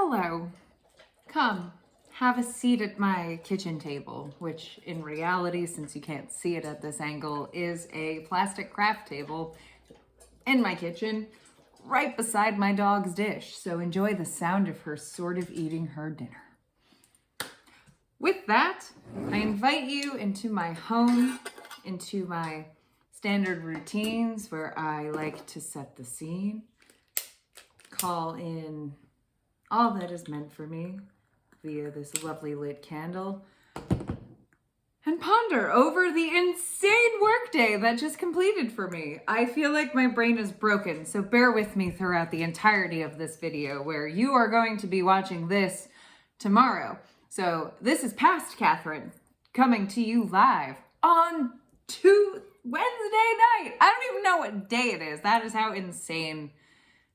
Hello. Come, have a seat at my kitchen table, which in reality, since you can't see it at this angle, is a plastic craft table in my kitchen, right beside my dog's dish. So enjoy the sound of her sort of eating her dinner. With that, I invite you into my home, into my standard routines where I like to set the scene, call in all that is meant for me via this lovely lit candle, and ponder over the insane workday that just completed for me. I feel like my brain is broken, so bear with me throughout the entirety of this video where you are going to be watching this tomorrow. So this is past Catherine coming to you live on Wednesday night. I don't even know what day it is. That is how insane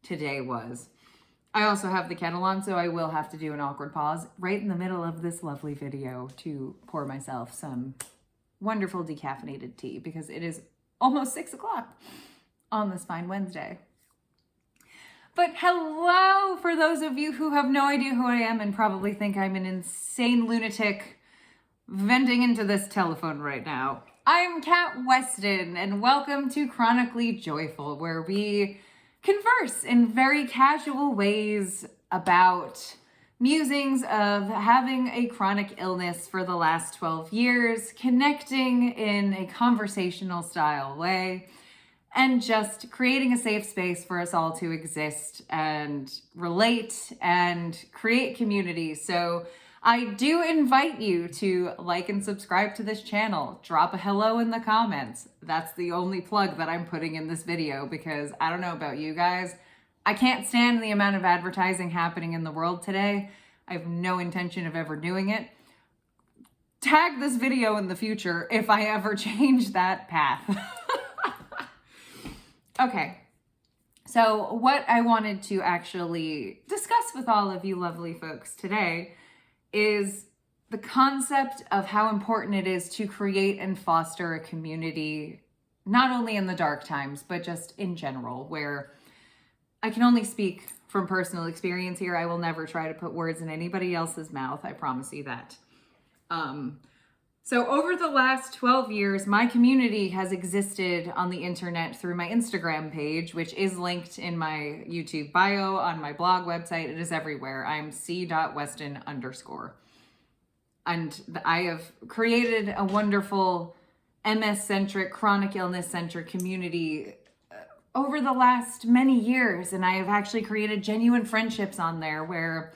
today was. I also have the kettle on, so I will have to do an awkward pause right in the middle of this lovely video to pour myself some wonderful decaffeinated tea because it is almost 6 o'clock on this fine Wednesday. But hello, for those of you who have no idea who I am and probably think I'm an insane lunatic venting into this telephone right now. I'm Kat Weston, and welcome to Chronically Joyful, where we converse in very casual ways about musings of having a chronic illness for the last 12 years, connecting in a conversational style way, and just creating a safe space for us all to exist and relate and create community. So I do invite you to like and subscribe to this channel. Drop a hello in the comments. That's the only plug that I'm putting in this video because I don't know about you guys. I can't stand the amount of advertising happening in the world today. I have no intention of ever doing it. Tag this video in the future if I ever change that path. Okay, so what I wanted to actually discuss with all of you lovely folks today is the concept of how important it is to create and foster a community, not only in the dark times, but just in general, where I can only speak from personal experience here. I will never try to put words in anybody else's mouth. I promise you that. So over the last 12 years, my community has existed on the internet through my Instagram page, which is linked in my YouTube bio, on my blog website. It is everywhere. I'm c.weston_. And I have created a wonderful MS-centric, chronic illness-centric community over the last many years. And I have actually created genuine friendships on there where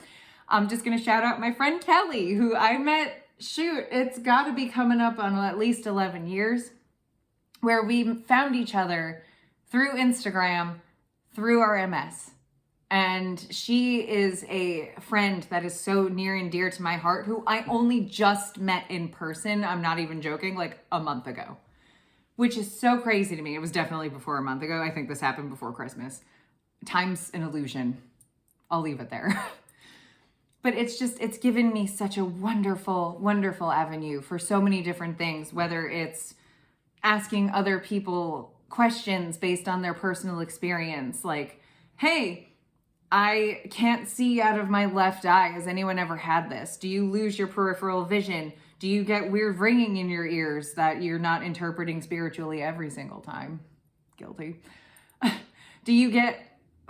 I'm just going to shout out my friend Kelly, who I met, it's got to be coming up on at least 11 years, where we found each other through Instagram, through our MS. And she is a friend that is so near and dear to my heart, who I only just met in person. I'm not even joking, like a month ago, which is so crazy to me. It was definitely before a month ago. I think this happened before Christmas. Time's an illusion. I'll leave it there. But it's given me such a wonderful, wonderful avenue for so many different things, whether it's asking other people questions based on their personal experience, like, hey, I can't see out of my left eye. Has anyone ever had this? Do you lose your peripheral vision? Do you get weird ringing in your ears that you're not interpreting spiritually every single time? Guilty. Do you get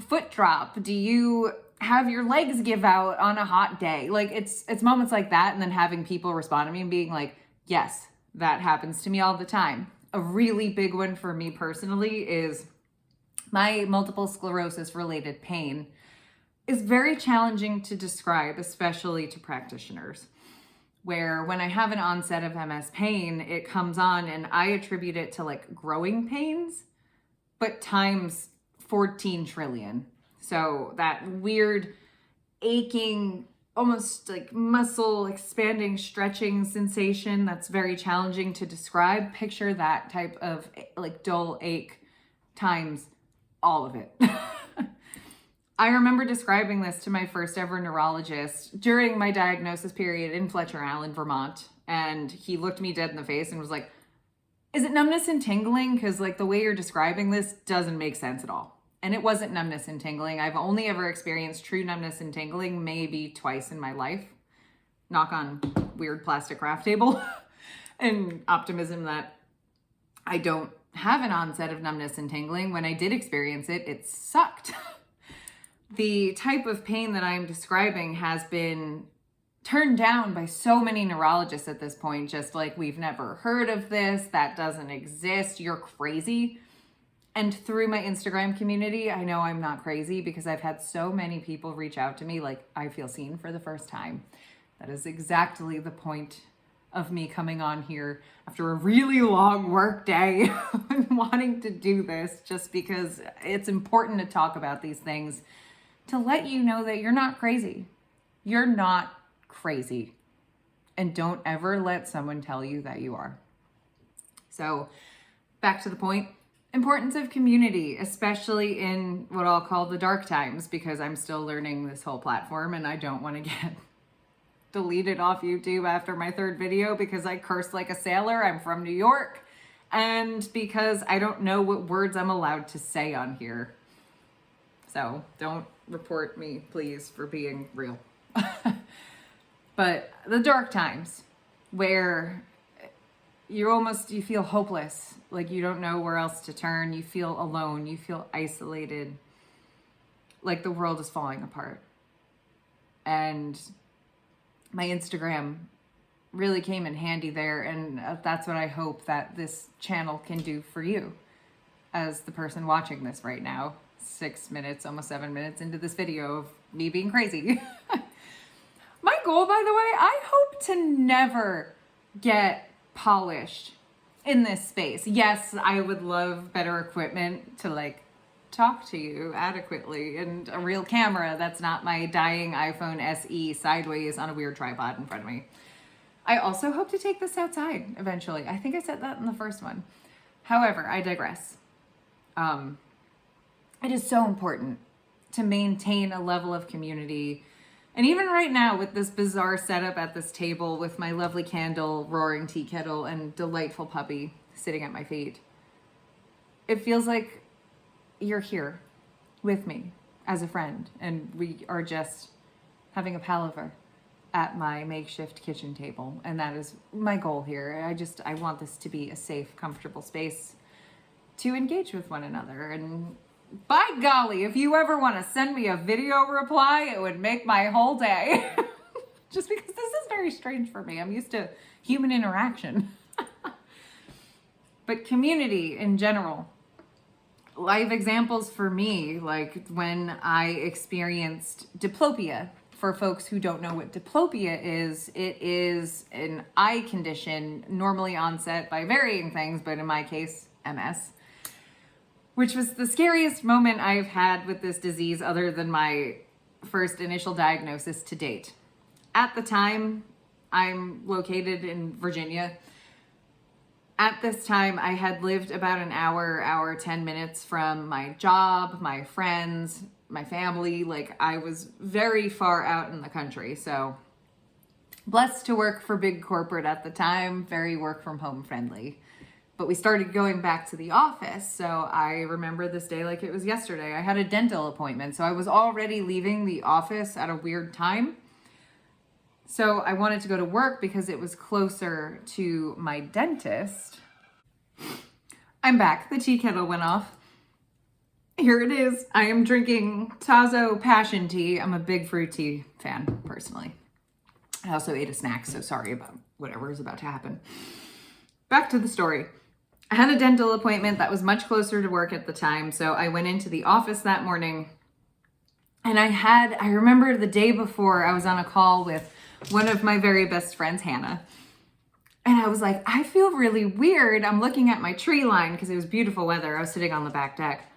foot drop? Do you have your legs give out on a hot day? Like it's moments like that, and then having people respond to me and being like, yes, that happens to me all the time. A really big one for me personally is my multiple sclerosis related pain is very challenging to describe, especially to practitioners, where when I have an onset of MS pain, it comes on and I attribute it to like growing pains, but times 14 trillion. So that weird aching, almost like muscle expanding, stretching sensation that's very challenging to describe. Picture that type of like dull ache times all of it. I remember describing this to my first ever neurologist during my diagnosis period in Fletcher Island, Vermont. And he looked me dead in the face and was like, is it numbness and tingling? Because like the way you're describing this doesn't make sense at all. And it wasn't numbness and tingling. I've only ever experienced true numbness and tingling maybe twice in my life. Knock on weird plastic craft table. And optimism that I don't have an onset of numbness and tingling. When I did experience it, it sucked. The type of pain that I'm describing has been turned down by so many neurologists at this point, just like, we've never heard of this, that doesn't exist, you're crazy. And through my Instagram community, I know I'm not crazy because I've had so many people reach out to me like, I feel seen for the first time. That is exactly the point of me coming on here after a really long work day and wanting to do this, just because it's important to talk about these things, to let you know that you're not crazy. You're not crazy. And don't ever let someone tell you that you are. So back to the point, importance of community, especially in what I'll call the dark times, because I'm still learning this whole platform and I don't want to get deleted off YouTube after my third video because I curse like a sailor. I'm from New York, and because I don't know what words I'm allowed to say on here. So don't report me, please, for being real. But the dark times where you feel hopeless, like you don't know where else to turn, you feel alone, you feel isolated, like the world is falling apart. And my Instagram really came in handy there, and that's what I hope that this channel can do for you as the person watching this right now, 6 minutes, almost 7 minutes into this video of me being crazy. My goal, by the way, I hope to never get polished in this space. Yes, I would love better equipment to like talk to you adequately, and a real camera that's not my dying iPhone SE sideways on a weird tripod in front of me. I also hope to take this outside eventually. I think I said that in the first one. However, I digress. It is so important to maintain a level of community. And even right now with this bizarre setup at this table with my lovely candle, roaring tea kettle, and delightful puppy sitting at my feet, it feels like you're here with me as a friend, and we are just having a palaver at my makeshift kitchen table. And that is my goal here. I want this to be a safe, comfortable space to engage with one another. And by golly, if you ever want to send me a video reply, it would make my whole day. Just because this is very strange for me. I'm used to human interaction. But community in general. Live examples for me, like when I experienced diplopia. For folks who don't know what diplopia is, it is an eye condition normally onset by varying things, but in my case, MS, which was the scariest moment I've had with this disease other than my first initial diagnosis to date. At the time, I'm located in Virginia. At this time, I had lived about an hour, 10 minutes from my job, my friends, my family. Like, I was very far out in the country. So blessed to work for big corporate at the time, very work from home friendly. But we started going back to the office. So I remember this day like it was yesterday. I had a dental appointment. So I was already leaving the office at a weird time. So I wanted to go to work because it was closer to my dentist. I'm back. The tea kettle went off. Here it is. I am drinking Tazo passion tea. I'm a big fruit tea fan, personally. I also ate a snack, so sorry about whatever is about to happen. Back to the story. I had a dental appointment that was much closer to work at the time, so I went into the office that morning. And I remember the day before I was on a call with one of my very best friends, Hannah. And I was like, I feel really weird. I'm looking at my tree line because it was beautiful weather. I was sitting on the back deck.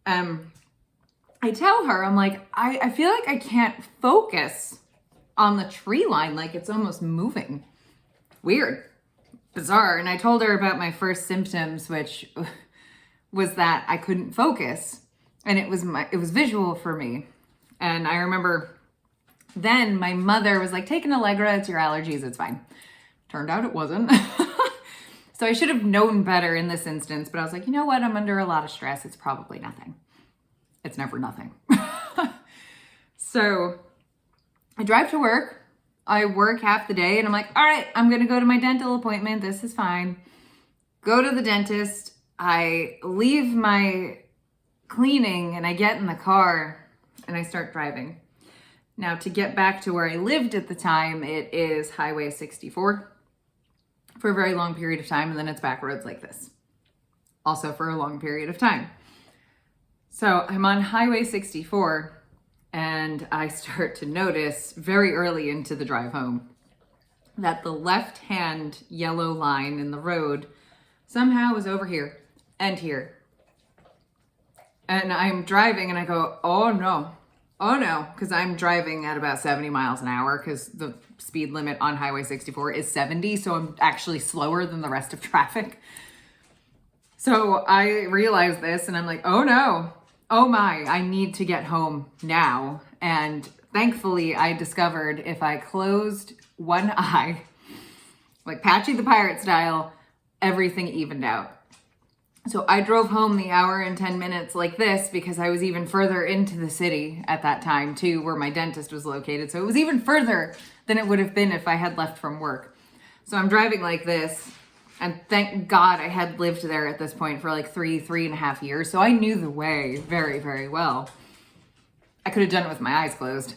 I tell her, I'm like, I feel like I can't focus on the tree line. Like it's almost moving. Weird. Bizarre. And I told her about my first symptoms, which was that I couldn't focus. And it was visual for me. And I remember then my mother was like, take an Allegra, it's your allergies, it's fine. Turned out it wasn't. So I should have known better in this instance, but I was like, you know what? I'm under a lot of stress. It's probably nothing. It's never nothing. So I drive to work. I work half the day and I'm like, all right, I'm going to go to my dental appointment. This is fine. Go to the dentist. I leave my cleaning and I get in the car and I start driving. Now, to get back to where I lived at the time, it is Highway 64 for a very long period of time, and then it's back roads like this, also for a long period of time. So I'm on Highway 64, and I start to notice very early into the drive home that the left-hand yellow line in the road somehow is over here and here. And I'm driving and I go, oh no, because I'm driving at about 70 miles an hour because the speed limit on Highway 64 is 70. So I'm actually slower than the rest of traffic. So I realize this and I'm like, oh no, oh my, I need to get home now. And thankfully I discovered if I closed one eye, like Patchy the Pirate style, everything evened out. So I drove home the hour and 10 minutes like this because I was even further into the city at that time too, where my dentist was located. So it was even further than it would have been if I had left from work. So I'm driving like this, and thank God I had lived there at this point for like 3.5 years. So I knew the way very, very well. I could have done it with my eyes closed.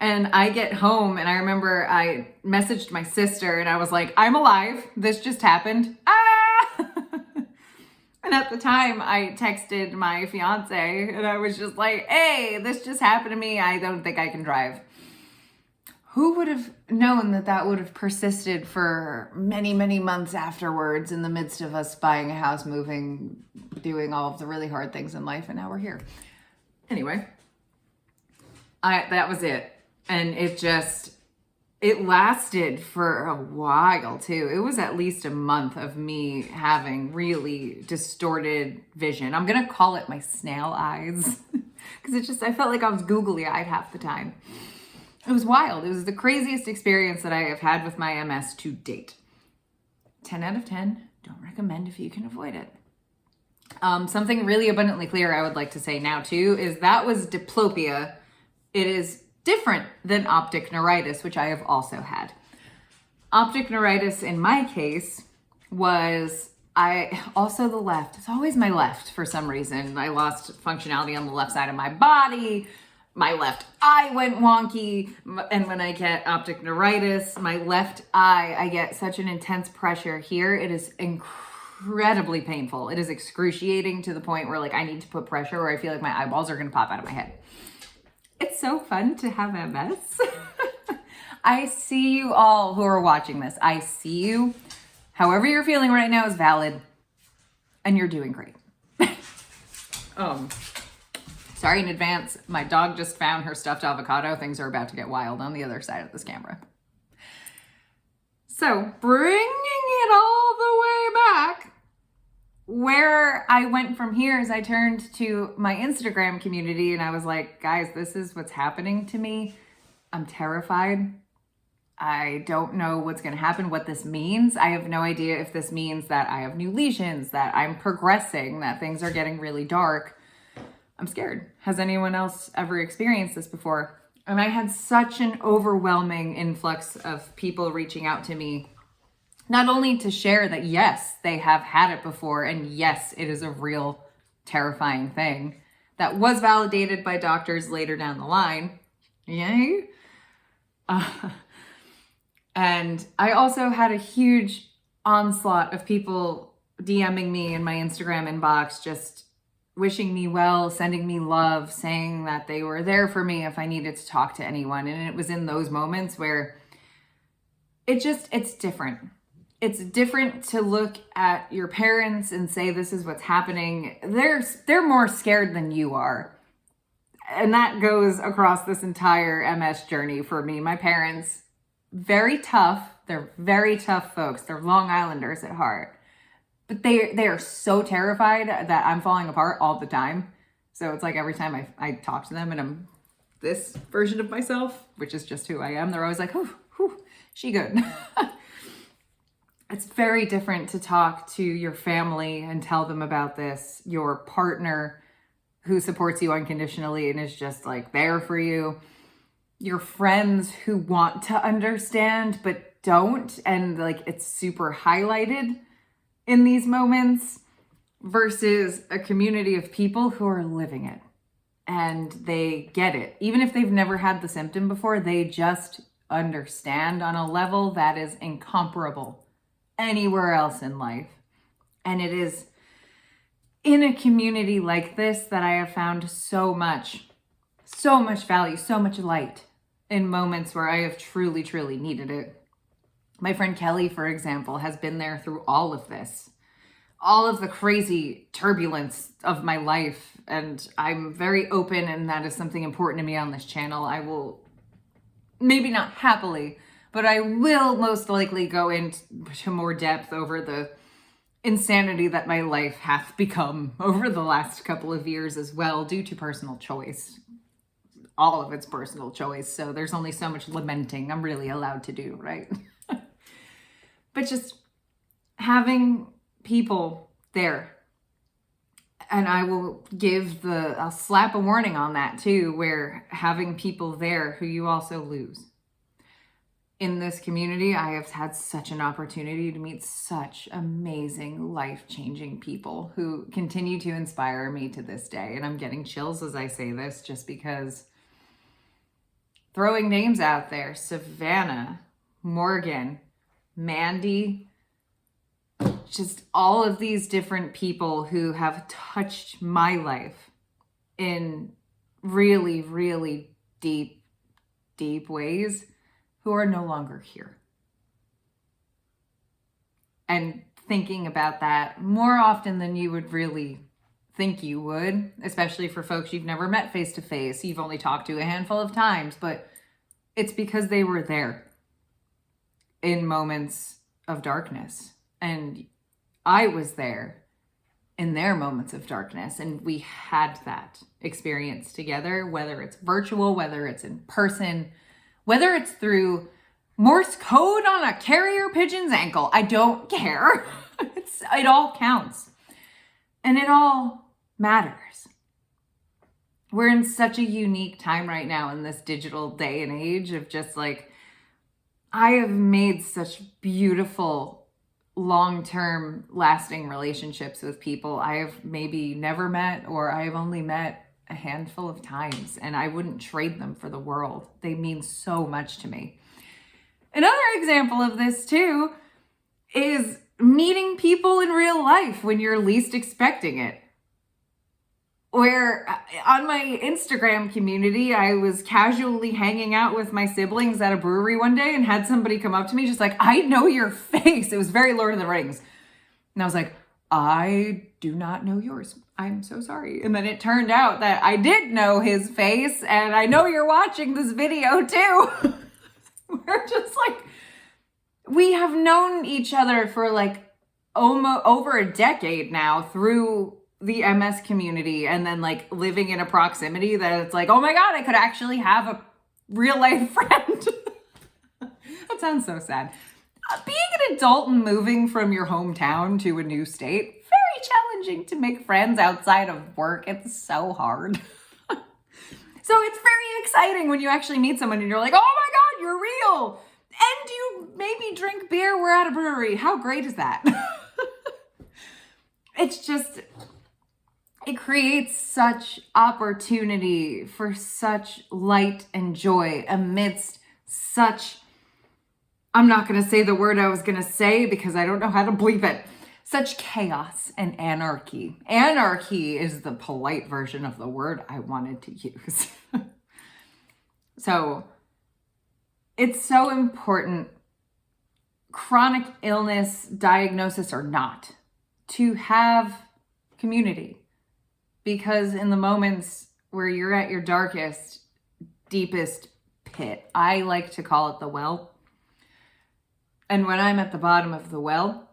And I get home and I remember I messaged my sister and I was like, I'm alive. This just happened. Ah! And at the time I texted my fiance and I was just like, hey, this just happened to me. I don't think I can drive. Who would have known that that would have persisted for many, many months afterwards in the midst of us buying a house, moving, doing all of the really hard things in life. And now we're here. Anyway, that was it. And it lasted for a while too. It was at least a month of me having really distorted vision. I'm going to call it my snail eyes because I felt like I was googly eyed half the time. It was wild. It was the craziest experience that I have had with my MS to date. 10 out of 10. Don't recommend if you can avoid it. Something really abundantly clear I would like to say now too is that was diplopia. It is different than optic neuritis, which I have also had. Optic neuritis in my case was also the left. It's always my left for some reason. I lost functionality on the left side of my body. My left eye went wonky. And when I get optic neuritis, my left eye, I get such an intense pressure here. It is incredibly painful. It is excruciating to the point where like I need to put pressure or I feel like my eyeballs are going to pop out of my head. It's so fun to have MS. I see you all who are watching this. I see you. However you're feeling right now is valid and you're doing great. Sorry in advance. My dog just found her stuffed avocado. Things are about to get wild on the other side of this camera. So bringing it all the way back, where I went from here is I turned to my Instagram community and I was like, guys, this is what's happening to me. I'm terrified. I don't know what's going to happen, what this means. I have no idea if this means that I have new lesions, that I'm progressing, that things are getting really dark. I'm scared. Has anyone else ever experienced this before? And I had such an overwhelming influx of people reaching out to me, not only to share that, yes, they have had it before, and yes, it is a real terrifying thing that was validated by doctors later down the line. Yay. And I also had a huge onslaught of people DMing me in my Instagram inbox, just wishing me well, sending me love, saying that they were there for me if I needed to talk to anyone. And it was in those moments where it's different. It's different to look at your parents and say, this is what's happening. They're more scared than you are. And that goes across this entire MS journey for me. My parents, very tough. They're very tough folks. They're Long Islanders at heart. But they are so terrified that I'm falling apart all the time. So it's like every time I talk to them and I'm this version of myself, which is just who I am, they're always like, whew, she good. It's very different to talk to your family and tell them about this, your partner who supports you unconditionally and is just like there for you, your friends who want to understand but don't, and like it's super highlighted in these moments, versus a community of people who are living it and they get it. Even if they've never had the symptom before, they just understand on a level that is incomparable anywhere else in life. And it is in a community like this that I have found so much value, so much light in moments where I have truly, truly needed it. My friend Kelly, for example, has been there through all of this, all of the crazy turbulence of my life. And I'm very open, and that is something important to me on this channel. I will, maybe not happily, but I will most likely go into more depth over the insanity that my life hath become over the last couple of years as well, due to personal choice. All of it's personal choice. So there's only so much lamenting I'm really allowed to do, right? But just having people there. And I will I'll slap a warning on that too, where having people there who you also lose. In this community, I have had such an opportunity to meet such amazing, life-changing people who continue to inspire me to this day. And I'm getting chills as I say this, just because throwing names out there: Savannah, Morgan, Mandy, just all of these different people who have touched my life in really, really deep, deep ways, who are no longer here. And thinking about that more often than you would really think you would, especially for folks you've never met face to face, you've only talked to a handful of times, but it's because they were there in moments of darkness. And I was there in their moments of darkness, and we had that experience together, whether it's virtual, whether it's in person, whether it's through Morse code on a carrier pigeon's ankle. I don't care. It all counts. And it all matters. We're in such a unique time right now in this digital day and age of just like, I have made such beautiful, long-term, lasting relationships with people I have maybe never met, or I have only met a handful of times, and I wouldn't trade them for the world. They mean so much to me. Another example of this too is meeting people in real life when you're least expecting it. Where on my Instagram community, I was casually hanging out with my siblings at a brewery one day and had somebody come up to me just like, I know your face. It was very Lord of the Rings. And I was like, I do not know yours. I'm so sorry. And then it turned out that I did know his face, and I know you're watching this video too. We're just like, we have known each other for like almost over a decade now through the MS community, and then like living in a proximity that it's like, oh my God, I could actually have a real life friend. That sounds so sad. Being an adult and moving from your hometown to a new state, very challenging to make friends outside of work. It's so hard. So it's very exciting when you actually meet someone and you're like, oh my God, you're real. And you maybe drink beer. We're at a brewery. How great is that? It's just, it creates such opportunity for such light and joy amidst such, I'm not going to say the word I was going to say because I don't know how to bleep it, such chaos and anarchy. Anarchy is the polite version of the word I wanted to use. So it's so important, chronic illness, diagnosis or not, to have community. Because in the moments where you're at your darkest, deepest pit, I like to call it the well. And when I'm at the bottom of the well,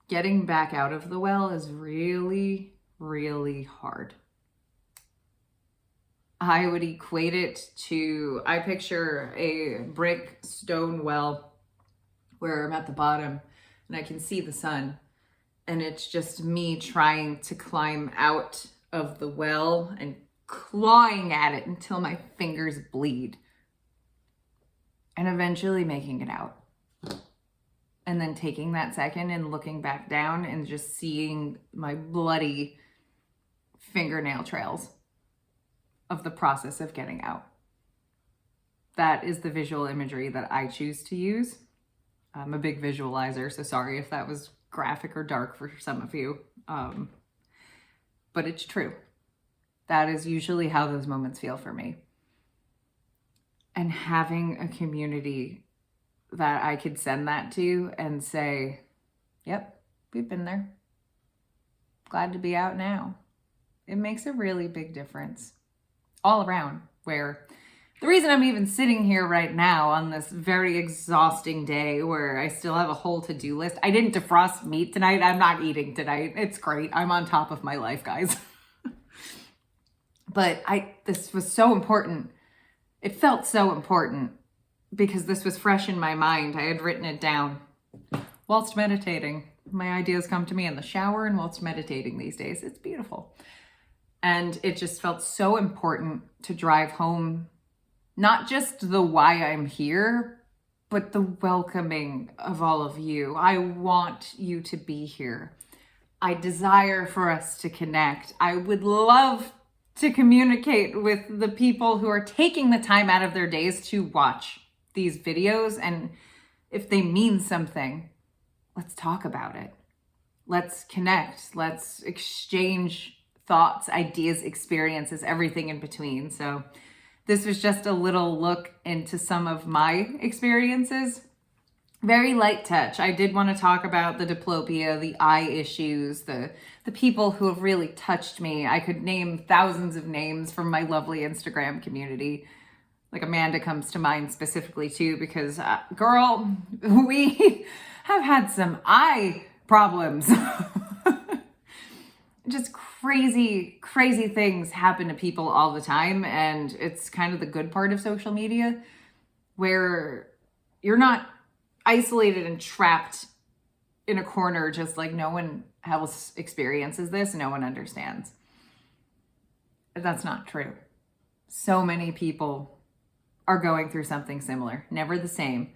getting back out of the well is really, really hard. I would equate it to, I picture a brick stone well where I'm at the bottom and I can see the sun. And it's just me trying to climb out of the well and clawing at it until my fingers bleed. And eventually making it out. And then taking that second and looking back down and just seeing my bloody fingernail trails of the process of getting out. That is the visual imagery that I choose to use. I'm a big visualizer, so sorry if that was graphic or dark for some of you. But it's true. That is usually how those moments feel for me. And having a community that I could send that to and say, yep, we've been there. Glad to be out now. It makes a really big difference all around, where the reason I'm even sitting here right now on this very exhausting day where I still have a whole to-do list. I didn't defrost meat tonight. I'm not eating tonight. It's great. I'm on top of my life, guys. But this was so important. It felt so important because this was fresh in my mind. I had written it down whilst meditating. My ideas come to me in the shower and whilst meditating these days. It's beautiful. And it just felt so important to drive home, not just the why I'm here, but the welcoming of all of you. I want you to be here. I desire for us to connect. I would love to communicate with the people who are taking the time out of their days to watch these videos. And if they mean something, let's talk about it. Let's connect. Let's exchange thoughts, ideas, experiences, everything in between. So this was just a little look into some of my experiences. Very light touch. I did want to talk about the diplopia, the eye issues, the people who have really touched me. I could name thousands of names from my lovely Instagram community. Like Amanda comes to mind specifically too, because girl, we have had some eye problems. Just crazy, crazy things happen to people all the time. And it's kind of the good part of social media where you're not isolated and trapped in a corner, just like no one else experiences this, no one understands. That's not true. So many people are going through something similar, never the same.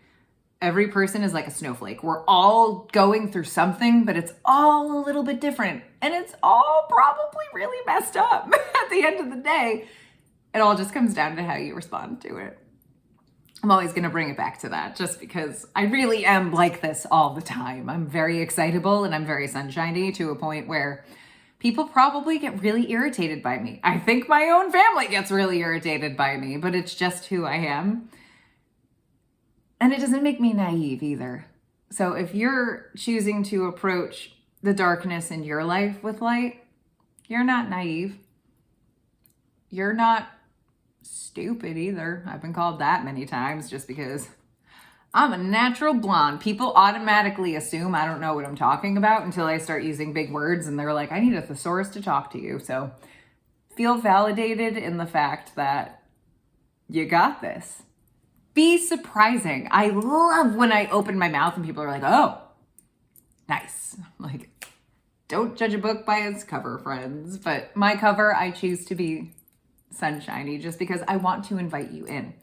Every person is like a snowflake. We're all going through something, but it's all a little bit different. And it's all probably really messed up at the end of the day. It all just comes down to how you respond to it. I'm always going to bring it back to that just because I really am like this all the time. I'm very excitable and I'm very sunshiny to a point where people probably get really irritated by me. I think my own family gets really irritated by me, but it's just who I am. And it doesn't make me naive either. So if you're choosing to approach the darkness in your life with light, you're not naive. You're not stupid either. I've been called that many times just because I'm a natural blonde. People automatically assume I don't know what I'm talking about until I start using big words and they're like, I need a thesaurus to talk to you. So feel validated in the fact that you got this. Be surprising. I love when I open my mouth and people are like, oh, nice. Like, don't judge a book by its cover, friends. But my cover, I choose to be sunshiny just because I want to invite you in.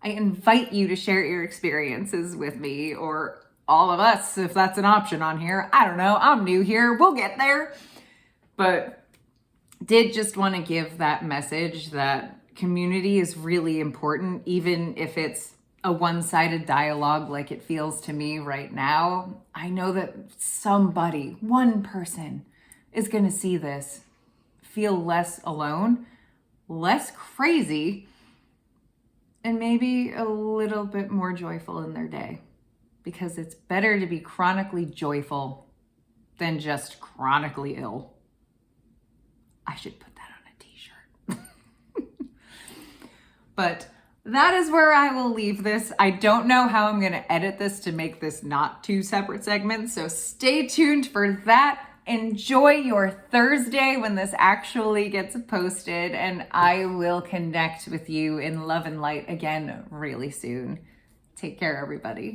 I invite you to share your experiences with me or all of us, if that's an option on here. I don't know. I'm new here. We'll get there. But did just want to give that message that community is really important, even if it's a one-sided dialogue like it feels to me right now. I know that somebody, one person, is going to see this, feel less alone, less crazy, and maybe a little bit more joyful in their day. Because it's better to be chronically joyful than just chronically ill. I should put that on a t-shirt. But that is where I will leave this. I don't know how I'm going to edit this to make this not two separate segments. So stay tuned for that. Enjoy your Thursday when this actually gets posted. And I will connect with you in love and light again really soon. Take care, everybody.